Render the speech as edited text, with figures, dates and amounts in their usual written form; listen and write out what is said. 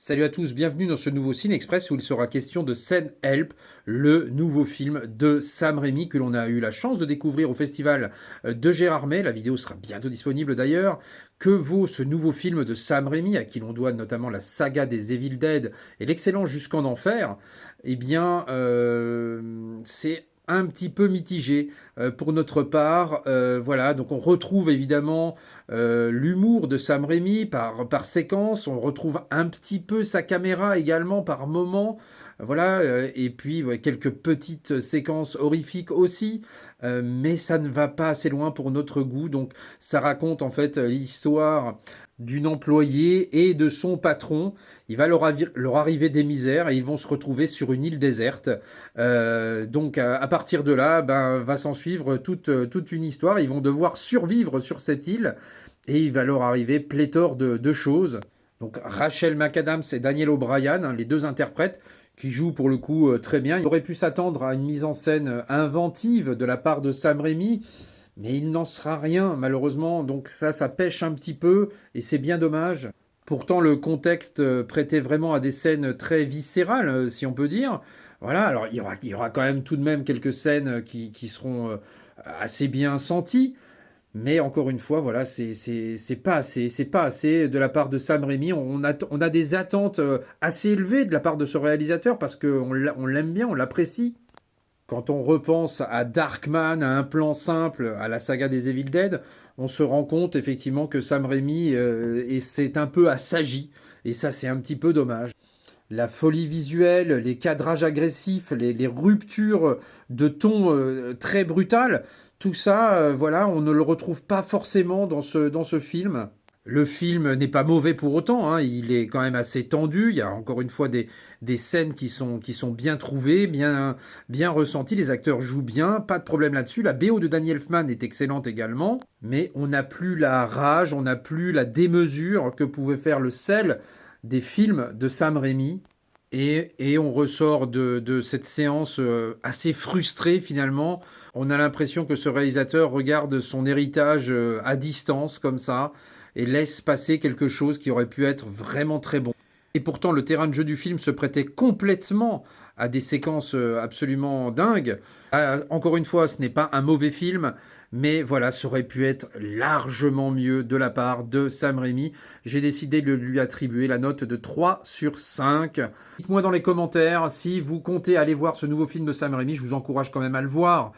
Salut à tous, bienvenue dans ce nouveau Ciné Express où il sera question de Send Help, le nouveau film de Sam Raimi que l'on a eu la chance de découvrir au festival de Gérardmer. La vidéo sera bientôt disponible d'ailleurs. Que vaut ce nouveau film de Sam Raimi, à qui l'on doit notamment la saga des Evil Dead et l'excellent Jusqu'en Enfer? Eh bien, c'est un petit peu mitigé pour notre part. Voilà, donc on retrouve évidemment l'humour de Sam Raimi par séquence, on retrouve un petit peu sa caméra également par moment, voilà, et puis ouais, quelques petites séquences horrifiques aussi, mais ça ne va pas assez loin pour notre goût, donc ça raconte en fait l'histoire d'une employée et de son patron. Il va leur arriver des misères et ils vont se retrouver sur une île déserte. Donc à partir de là, ben, va s'en suivre toute une histoire. Ils vont devoir survivre sur cette île et il va leur arriver pléthore de choses. Donc Rachel McAdams et Daniel O'Brien, hein, les deux interprètes, qui jouent pour le coup très bien. Il aurait pu s'attendre à une mise en scène inventive de la part de Sam Raimi, mais il n'en sera rien malheureusement. Donc ça pêche un petit peu et c'est bien dommage. Pourtant le contexte prêtait vraiment à des scènes très viscérales, si on peut dire. Voilà, alors il y aura quand même tout de même quelques scènes qui seront assez bien senties. Mais encore une fois, voilà, c'est pas assez, c'est pas assez de la part de Sam Raimi. On a des attentes assez élevées de la part de ce réalisateur parce qu'on on l'aime bien, on l'apprécie. Quand on repense à Darkman, à un plan simple, à la saga des Evil Dead, on se rend compte effectivement que Sam Raimi c'est un peu assagi. Et ça, c'est un petit peu dommage. La folie visuelle, les cadrages agressifs, les ruptures de ton très brutales, tout ça, voilà, on ne le retrouve pas forcément dans ce film. Le film n'est pas mauvais pour autant, hein, il est quand même assez tendu, il y a encore une fois des scènes qui sont bien trouvées, bien ressenties, les acteurs jouent bien, pas de problème là-dessus. La BO de Danny Elfman est excellente également, mais on n'a plus la rage, on n'a plus la démesure que pouvait faire le sel des films de Sam Raimi. Et on ressort de cette séance assez frustré finalement. On a l'impression que ce réalisateur regarde son héritage à distance comme ça et laisse passer quelque chose qui aurait pu être vraiment très bon. Et pourtant, le terrain de jeu du film se prêtait complètement à des séquences absolument dingues. Encore une fois, ce n'est pas un mauvais film, mais voilà, ça aurait pu être largement mieux de la part de Sam Raimi. J'ai décidé de lui attribuer la note de 3 sur 5. Dites-moi dans les commentaires si vous comptez aller voir ce nouveau film de Sam Raimi, je vous encourage quand même à le voir.